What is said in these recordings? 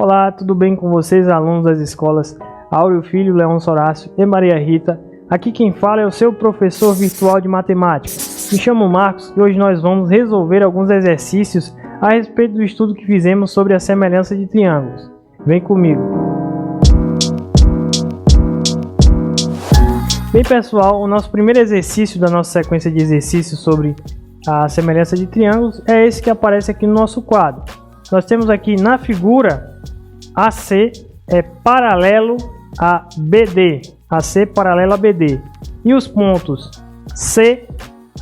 Olá, tudo bem com vocês, alunos das escolas Áureo Filho, Leôncio Horácio e Maria Rita? Aqui quem fala é o seu professor virtual de matemática. Me chamo Marcos e hoje nós vamos resolver alguns exercícios a respeito do estudo que fizemos sobre a semelhança de triângulos. Vem comigo! Bem pessoal, o nosso primeiro exercício da nossa sequência de exercícios sobre a semelhança de triângulos é esse que aparece aqui no nosso quadro. Nós temos aqui na figura AC é paralelo a BD, AC paralelo a BD, e os pontos C,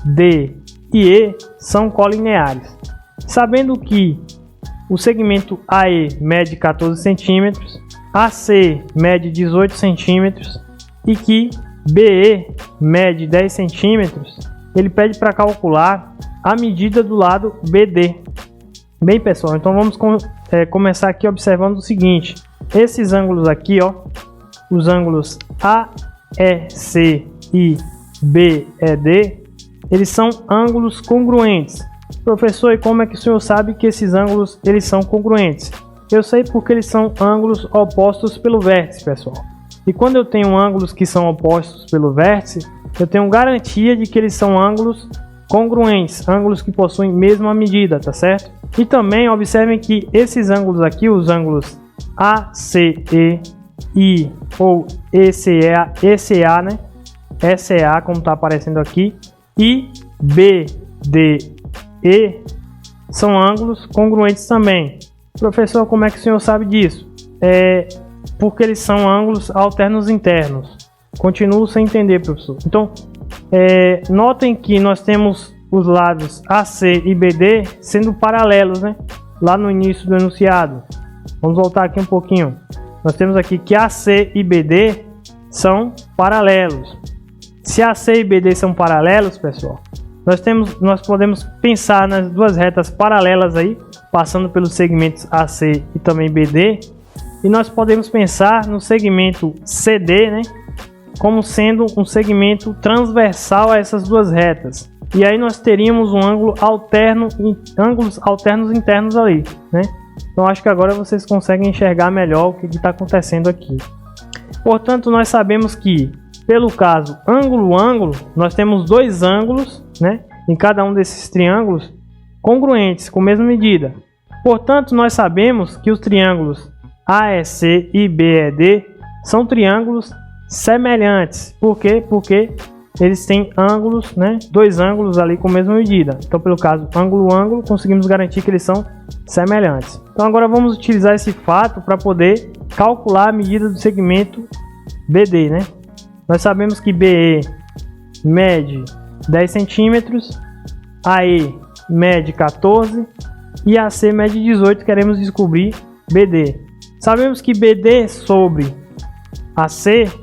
D e E são colineares. Sabendo que o segmento AE mede 14 cm, AC mede 18 cm e que BE mede 10 cm, ele pede para calcular a medida do lado BD. Bem pessoal, então vamos começar aqui observando o seguinte: esses ângulos aqui, ó, os ângulos AEC e BED, eles são ângulos congruentes. Professor, e como é que o senhor sabe que esses ângulos eles são congruentes? Eu sei porque eles são ângulos opostos pelo vértice, pessoal. E quando eu tenho ângulos que são opostos pelo vértice, eu tenho garantia de que eles são ângulos congruentes, ângulos que possuem mesma medida, tá certo? E também observem que esses ângulos aqui, os ângulos ACE e ou ECA, né? ECA, como está aparecendo aqui, e BDE são ângulos congruentes também. Professor, como é que o senhor sabe disso? Porque eles são ângulos alternos internos. Continuo sem entender, professor. Então, notem que nós temos os lados AC e BD sendo paralelos, né? Lá no início do enunciado. Vamos voltar aqui um pouquinho. Nós temos aqui que AC e BD são paralelos. Se AC e BD são paralelos, pessoal, nós podemos pensar nas duas retas paralelas aí, passando pelos segmentos AC e também BD, e nós podemos pensar no segmento CD, né, como sendo um segmento transversal a essas duas retas. E aí nós teríamos um ângulo alterno, ângulos alternos internos ali, né? Então acho que agora vocês conseguem enxergar melhor o que está acontecendo aqui. Portanto, nós sabemos que, pelo caso ângulo-ângulo, nós temos dois ângulos, né, em cada um desses triângulos congruentes, com a mesma medida. Portanto, nós sabemos que os triângulos AEC e BED são triângulos semelhantes. Por quê? Porque eles têm ângulos, né, dois ângulos ali com a mesma medida. Então, pelo caso ângulo-ângulo, conseguimos garantir que eles são semelhantes. Então, agora vamos utilizar esse fato para poder calcular a medida do segmento BD, né? Nós sabemos que BE mede 10 cm, AE mede 14 e AC mede 18. Queremos descobrir BD. Sabemos que BD sobre AC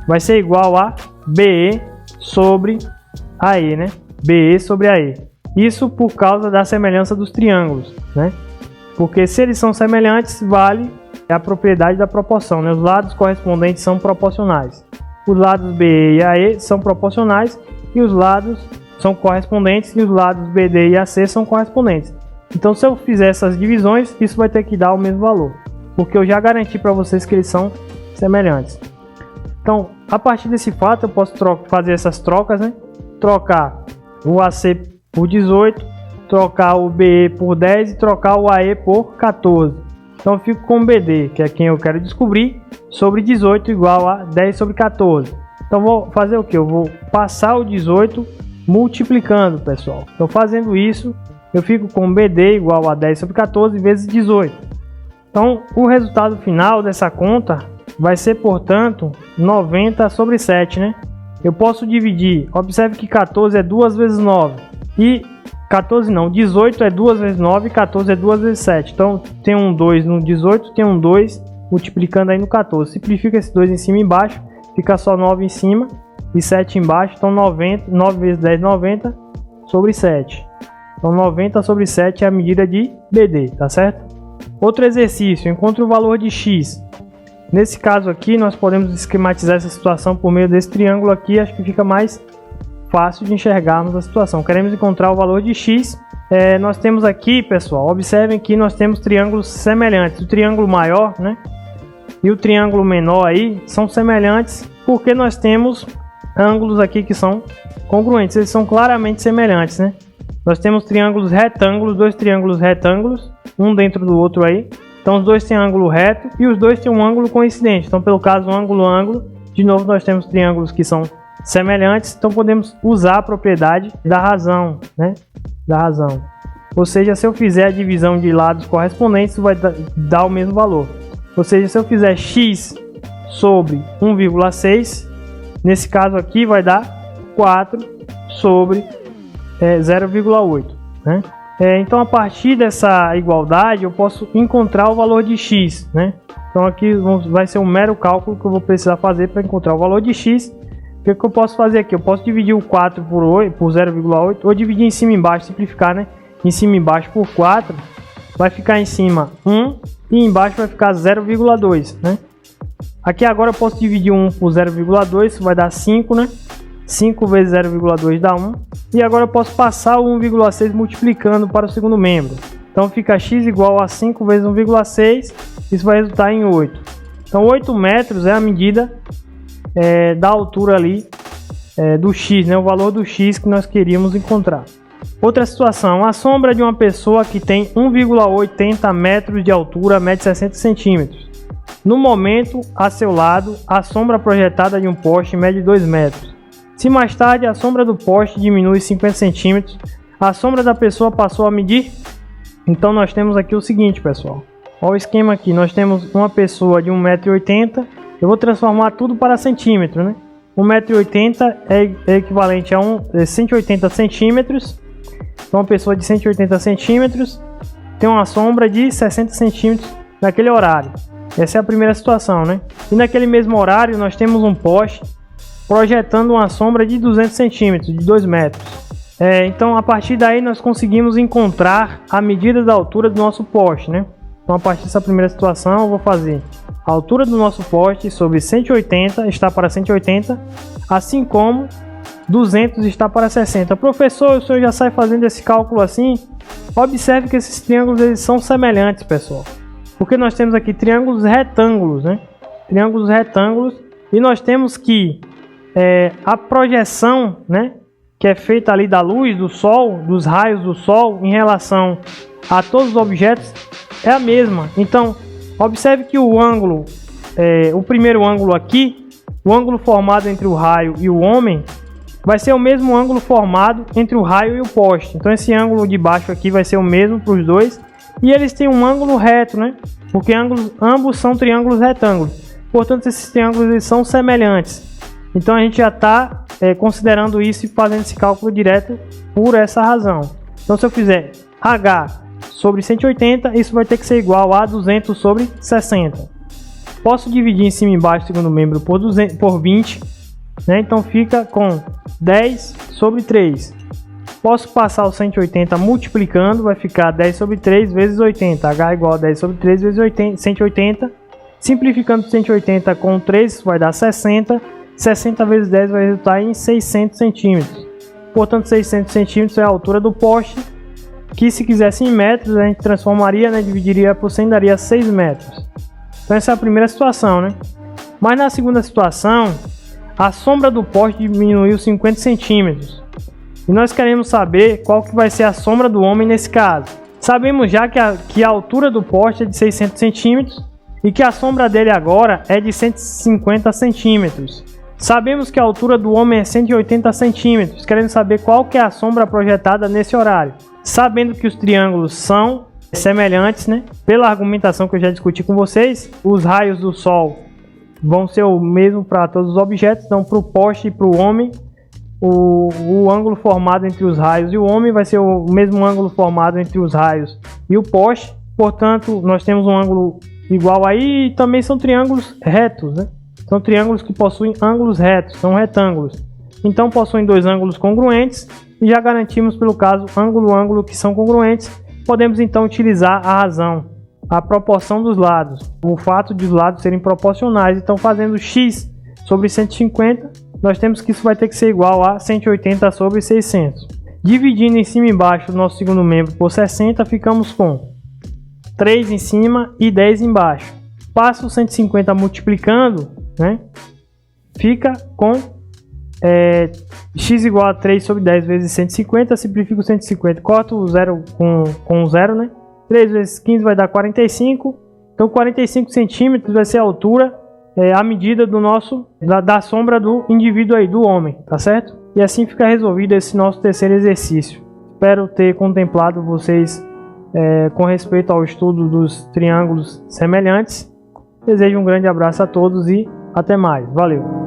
vai ser igual a BE sobre AE, né? BE sobre AE. Isso por causa da semelhança dos triângulos, né? Porque se eles são semelhantes, vale a propriedade da proporção, né? Os lados correspondentes são proporcionais. Os lados BE e AE são proporcionais e os lados são correspondentes e os lados BD e AC são correspondentes. Então, se eu fizer essas divisões, isso vai ter que dar o mesmo valor, porque eu já garanti para vocês que eles são semelhantes. Então, a partir desse fato, eu posso fazer essas trocas, né? Trocar o AC por 18, trocar o BE por 10 e trocar o AE por 14. Então, eu fico com o BD, que é quem eu quero descobrir, sobre 18 igual a 10 sobre 14. Então, vou fazer o que? Eu vou passar o 18 multiplicando, pessoal. Então, fazendo isso, eu fico com o BD igual a 10 sobre 14 vezes 18. Então, o resultado final dessa conta vai ser, portanto, 90 sobre 7, né? Eu posso dividir, observe que 14 é 2 vezes 9, e 18 é 2 vezes 9 e 14 é 2 vezes 7. Então, tem um 2 no 18, tem um 2 multiplicando aí no 14. Simplifica esse 2 em cima e embaixo, fica só 9 em cima e 7 embaixo. Então, 9 vezes 10, 90 sobre 7. Então, 90 sobre 7 é a medida de BD, tá certo? Outro exercício, encontre o valor de x. Nesse caso aqui, nós podemos esquematizar essa situação por meio desse triângulo aqui. Acho que fica mais fácil de enxergarmos a situação. Queremos encontrar o valor de x nós temos aqui, pessoal, observem que nós temos triângulos semelhantes. O triângulo maior, né, e o triângulo menor aí são semelhantes porque nós temos ângulos aqui que são congruentes, eles são claramente semelhantes, né? Nós temos triângulos retângulos, dois triângulos retângulos, um dentro do outro aí. Então os dois têm ângulo reto e os dois têm um ângulo coincidente. Então, pelo caso ângulo, de novo nós temos triângulos que são semelhantes, então podemos usar a propriedade da razão, né? Da razão. Ou seja, se eu fizer a divisão de lados correspondentes, vai dar o mesmo valor. Ou seja, se eu fizer x sobre 1,6, nesse caso aqui vai dar 4 sobre 0,8, né? Então, a partir dessa igualdade, eu posso encontrar o valor de x, né? Então, aqui vai ser um mero cálculo que eu vou precisar fazer para encontrar o valor de x. O que eu posso fazer aqui? Eu posso dividir o 4 por 0,8 ou dividir em cima e embaixo, simplificar, né? Em cima e embaixo por 4, vai ficar em cima 1 e embaixo vai ficar 0,2, né? Aqui agora eu posso dividir 1 por 0,2, isso vai dar 5, né? 5 vezes 0,2 dá 1. E agora eu posso passar o 1,6 multiplicando para o segundo membro. Então fica x igual a 5 vezes 1,6, isso vai resultar em 8. Então 8 metros é a medida da altura ali do x, né? O valor do x que nós queríamos encontrar. Outra situação, a sombra de uma pessoa que tem 1,80 metros de altura mede 60 centímetros. No momento, a seu lado, a sombra projetada de um poste mede 2 metros. Se mais tarde a sombra do poste diminui 50 centímetros, a sombra da pessoa passou a medir? Então nós temos aqui o seguinte, pessoal. Olha o esquema aqui, nós temos uma pessoa de 1,80 m, eu vou transformar tudo para centímetro, né? 1,80 m é equivalente a 180 centímetros. Então uma pessoa de 180 centímetros tem uma sombra de 60 centímetros naquele horário. Essa é a primeira situação, né? E naquele mesmo horário nós temos um poste projetando uma sombra de 200 centímetros, de 2 metros. Então a partir daí nós conseguimos encontrar a medida da altura do nosso poste, né? Então a partir dessa primeira situação eu vou fazer a altura do nosso poste sobre 180 está para 180, assim como 200 está para 60. Professor, o senhor já sai fazendo esse cálculo assim? Observe que esses triângulos eles são semelhantes, pessoal. Porque nós temos aqui triângulos retângulos, né? Triângulos retângulos. E nós temos que a projeção, né? Que é feita ali da luz do sol, dos raios do sol, em relação a todos os objetos, é a mesma. Então, observe que o ângulo, o primeiro ângulo aqui, o ângulo formado entre o raio e o homem, vai ser o mesmo ângulo formado entre o raio e o poste. Então esse ângulo de baixo aqui vai ser o mesmo para os dois. E eles têm um ângulo reto, né? Porque ambos são triângulos retângulos. Portanto, esses triângulos eles são semelhantes. Então a gente já está considerando isso e fazendo esse cálculo direto por essa razão. Então se eu fizer H sobre 180, isso vai ter que ser igual a 200 sobre 60. Posso dividir em cima e embaixo o segundo membro por 20, né? Então fica com 10 sobre 3. Posso passar o 180 multiplicando, vai ficar 10 sobre 3 vezes 80. H igual a 10 sobre 3 vezes 180. Simplificando 180 com 3, isso vai dar 60. 60 vezes 10 vai resultar em 600 centímetros. Portanto, 600 centímetros é a altura do poste, que se quisesse em metros, a gente transformaria, né, dividiria por 100, daria 6 metros. Então essa é a primeira situação, né? Mas na segunda situação, a sombra do poste diminuiu 50 centímetros. E nós queremos saber qual que vai ser a sombra do homem nesse caso. Sabemos já que a altura do poste é de 600 centímetros e que a sombra dele agora é de 150 centímetros. Sabemos que a altura do homem é 180 centímetros. Queremos saber qual que é a sombra projetada nesse horário. Sabendo que os triângulos são semelhantes, né? Pela argumentação que eu já discuti com vocês, os raios do sol vão ser o mesmo para todos os objetos. Então, para o poste e para o homem, o ângulo formado entre os raios e o homem vai ser o mesmo ângulo formado entre os raios e o poste. Portanto, nós temos um ângulo igual aí e também são triângulos retos, né? São triângulos que possuem ângulos retos, são retângulos. Então possuem dois ângulos congruentes e já garantimos pelo caso ângulo-ângulo que são congruentes. Podemos então utilizar a razão, a proporção dos lados, o fato de os lados serem proporcionais. Então fazendo x sobre 150, nós temos que isso vai ter que ser igual a 180 sobre 600. Dividindo em cima e embaixo o nosso segundo membro por 60, ficamos com 3 em cima e 10 embaixo. Passa o 150 multiplicando, né? Fica com x igual a 3 sobre 10 vezes 150. Simplifica o 150, corta o 0 com o 0, né? 3 vezes 15 vai dar 45. Então 45 centímetros vai ser a altura, a medida da sombra do indivíduo aí, do homem, tá certo? E assim fica resolvido esse nosso terceiro exercício. Espero ter contemplado vocês com respeito ao estudo dos triângulos semelhantes. Desejo um grande abraço a todos e até mais. Valeu!